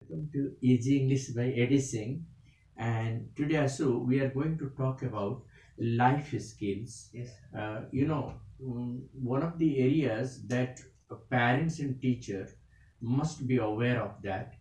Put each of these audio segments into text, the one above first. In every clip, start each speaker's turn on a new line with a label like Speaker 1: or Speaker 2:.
Speaker 1: Welcome to Easy English by Eddie Singh. And today, Asu, we are going to talk about life skills.
Speaker 2: Yes.
Speaker 1: One of the areas that parents and teachers must be aware of that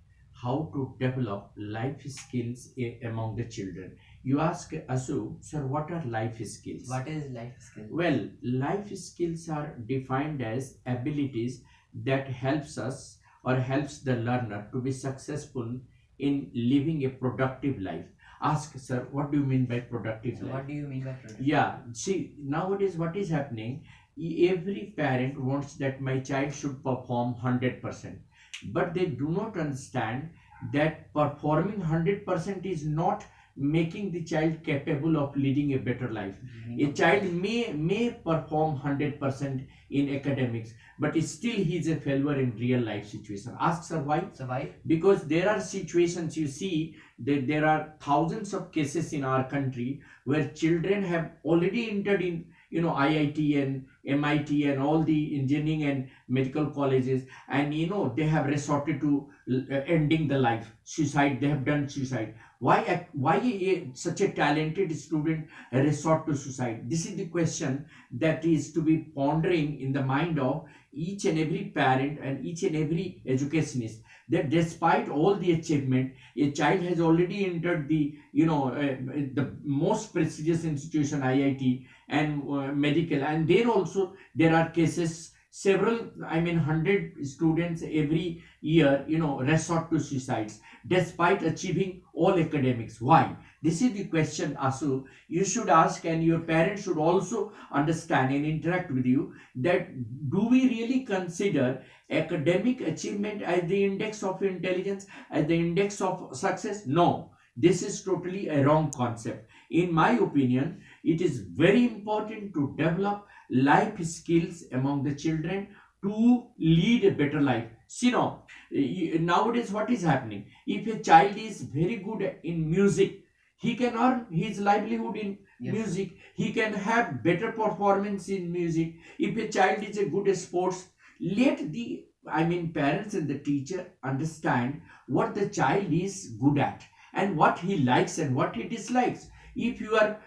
Speaker 1: how to develop life skills among the children. You ask Asu, sir, what are life skills?
Speaker 2: What is life skill?
Speaker 1: Well, life skills are defined as abilities that helps us or helps the learner to be successful in living a productive life. Ask, sir, what do you mean by productive
Speaker 2: So
Speaker 1: life?
Speaker 2: what do you mean by product?
Speaker 1: Yeah, see, nowadays what is happening, every parent wants that my child should perform 100%, but they do not understand that performing 100% is not making the child capable of leading a better life. A child may perform 100% in academics, but still he is a failure in real life situation. Ask sir why?
Speaker 2: So why?
Speaker 1: Because there are situations, you see that there are thousands of cases in our country where children have already entered in IIT and MIT and all the engineering and medical colleges, and they have resorted to ending the life, suicide. They have done suicide. Why such a talented student resort to suicide? This is the question that is to be pondering in the mind of each and every parent and each and every educationist, that despite all the achievement, a child has already entered the most prestigious institution, IIT and medical, and there also there are cases, several, 100 students every year resort to suicides despite achieving all academics. Why? This is the question, Asu, you should ask, and your parents should also understand and interact with you, that do we really consider academic achievement as the index of intelligence, as the index of success? No, this is totally a wrong concept. In my opinion, it is very important to develop life skills among the children to lead a better life. See now, nowadays what is happening? If a child is very good in music, he can earn his livelihood in
Speaker 2: Yes.
Speaker 1: music. He can have better performance in music. If a child is a good at sports, let the parents and the teacher understand what the child is good at and what he likes and what he dislikes. If you are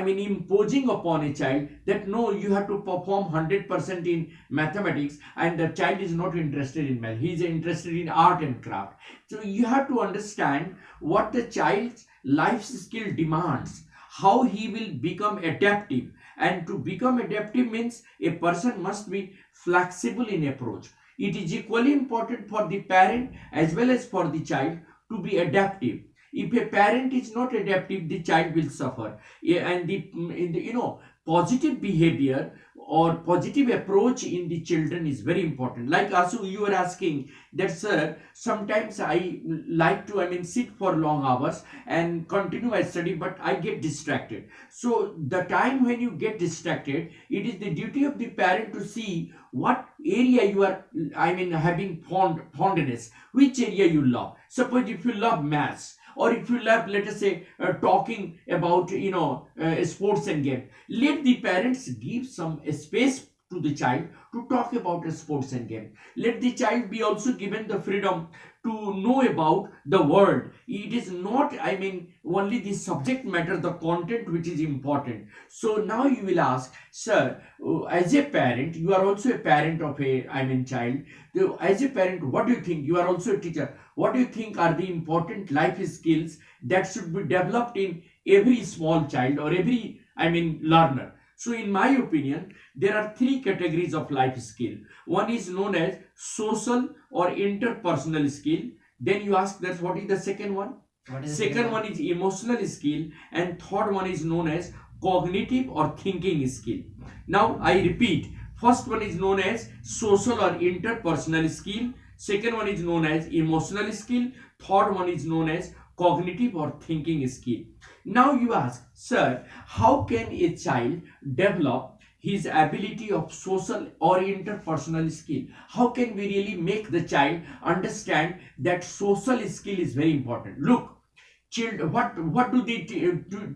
Speaker 1: imposing upon a child that no, you have to perform 100% in mathematics, and the child is not interested in math, he is interested in art and craft. So you have to understand what the child's life skill demands, how he will become adaptive. And to become adaptive means a person must be flexible in approach. It is equally important for the parent as well as for the child to be adaptive. If a parent is not adaptive, the child will suffer. Yeah, and positive behavior or positive approach in the children is very important. Like Asu, you were asking that, sir, sometimes I like to sit for long hours and continue my study, but I get distracted. So the time when you get distracted, it is the duty of the parent to see what area you are having fondness, which area you love. Suppose if you love maths, or if you love, let us say, talking about sports and game, let the parents give some space to the child to talk about sports and game. Let the child be also given the freedom to know about the world. It is not only the subject matter, the content, which is important. So now you will ask, sir, as a parent, you are also a parent of a child. As a parent, what do you think? You are also a teacher. What do you think are the important life skills that should be developed in every small child or every learner? So in my opinion, there are three categories of life skill. One is known as social or interpersonal skill. Then you ask that what is the second one?
Speaker 2: What is
Speaker 1: Second one is emotional skill, and third one is known as cognitive or thinking skill. Now I repeat, first one is known as social or interpersonal skill, second one is known as emotional skill, third one is known as cognitive or thinking skill. Now you ask, sir, how can a child develop his ability of social or interpersonal skill? How can we really make the child understand that social skill is very important? Look, what do the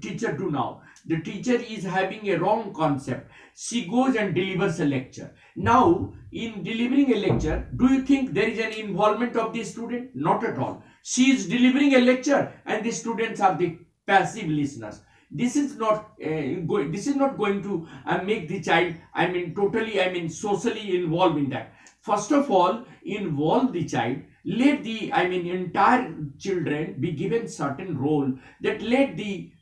Speaker 1: teacher do now? The teacher is having a wrong concept. She goes and delivers a lecture. Now in delivering a lecture, do you think there is an involvement of the student? Not at all. She is delivering a lecture and the students are the passive listeners. This is not this is not going to make the child, I mean, totally, I mean, socially involved in that. First of all, involve the child. Let the, I mean, entire children be given certain role, that let the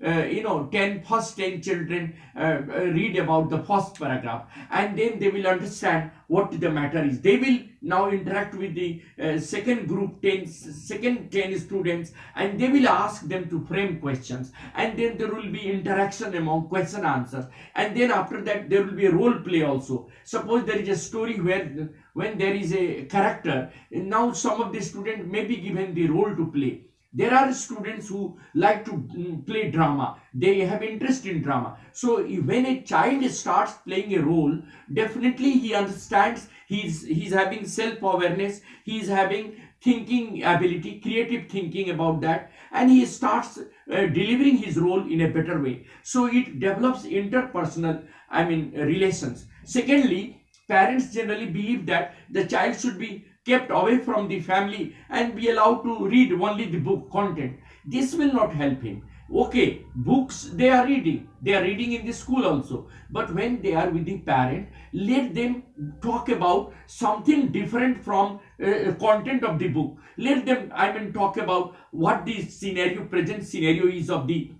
Speaker 1: first 10 children read about the first paragraph, and then they will understand what the matter is. They will now interact with the second group, second 10 students, and they will ask them to frame questions, and then there will be interaction among question answers, and then after that there will be a role play also. Suppose there is a story where when there is a character, now some of the students may be given the role to play. There are students who like to play drama. They have interest in drama. So when a child starts playing a role, definitely he understands, he's having self-awareness, he's having thinking ability, creative thinking about that, and he starts delivering his role in a better way. So it develops interpersonal, I mean, relations. Secondly, parents generally believe that the child should be kept away from the family and be allowed to read only the book content. This will not help him. Okay, books they are reading in the school also, but when they are with the parent, let them talk about something different from content of the book. Let them, I mean, talk about what the scenario, present scenario is of the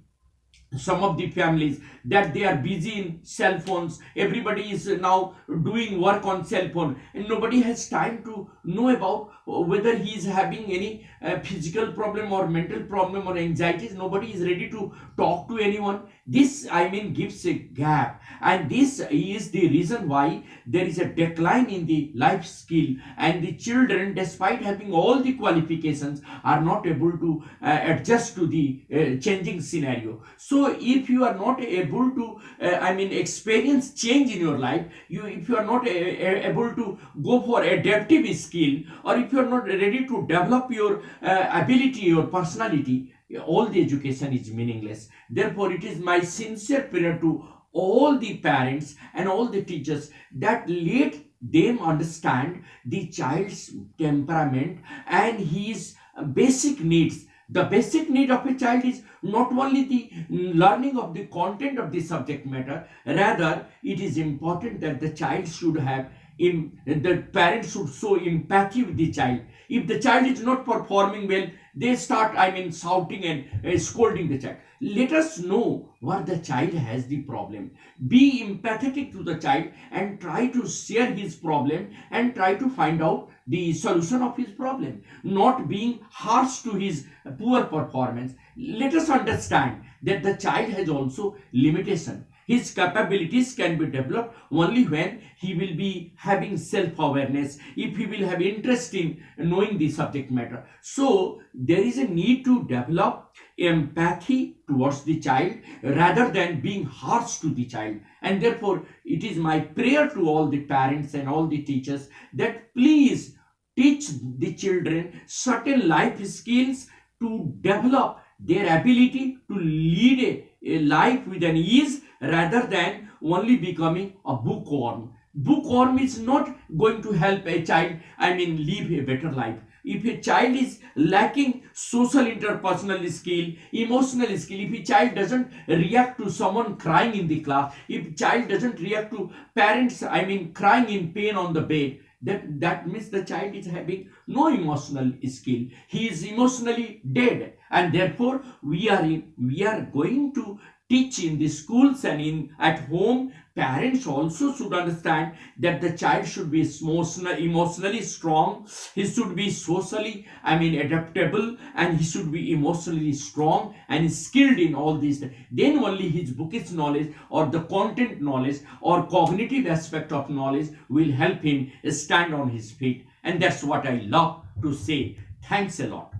Speaker 1: some of the families, that they are busy in cell phones. Everybody is now doing work on cell phone, and nobody has time to know about whether he is having any physical problem or mental problem or anxieties. Nobody is ready to talk to anyone. This, I mean, gives a gap, and this is the reason why there is a decline in the life skill, and the children, despite having all the qualifications, are not able to adjust to the changing scenario. So if you are not able to I mean, experience change in your life, if you are not able to go for adaptive skill, or if you are not ready to develop your ability, your personality, all the education is meaningless. Therefore, it is my sincere prayer to all the parents and all the teachers that let them understand the child's temperament and his basic needs. The basic need of a child is not only the learning of the content of the subject matter, rather it is important that the child should have, the parents should show empathy with the child. If the child is not performing well, they start, I mean, shouting and scolding the child. Let us know what the child has the problem. Be empathetic to the child and try to share his problem and try to find out the solution of his problem, not being harsh to his poor performance. Let us understand that the child has also limitation. His capabilities can be developed only when he will be having self-awareness, if he will have interest in knowing the subject matter. So there is a need to develop empathy towards the child rather than being harsh to the child. And therefore, it is my prayer to all the parents and all the teachers that please teach the children certain life skills to develop their ability to lead a life with an ease rather than only becoming a bookworm. Bookworm is not going to help a child, I mean, live a better life. If a child is lacking social interpersonal skill, emotional skill, if a child doesn't react to someone crying in the class, if a child doesn't react to parents, I mean, crying in pain on the bed, that means the child is having no emotional skill. He is emotionally dead, and therefore we are going to teach in the schools and in at home. Parents also should understand that the child should be emotionally strong. He should be socially, I mean, adaptable, and he should be emotionally strong and skilled in all these. Then only his bookish knowledge or the content knowledge or cognitive aspect of knowledge will help him stand on his feet. And that's what I love to say. Thanks a lot.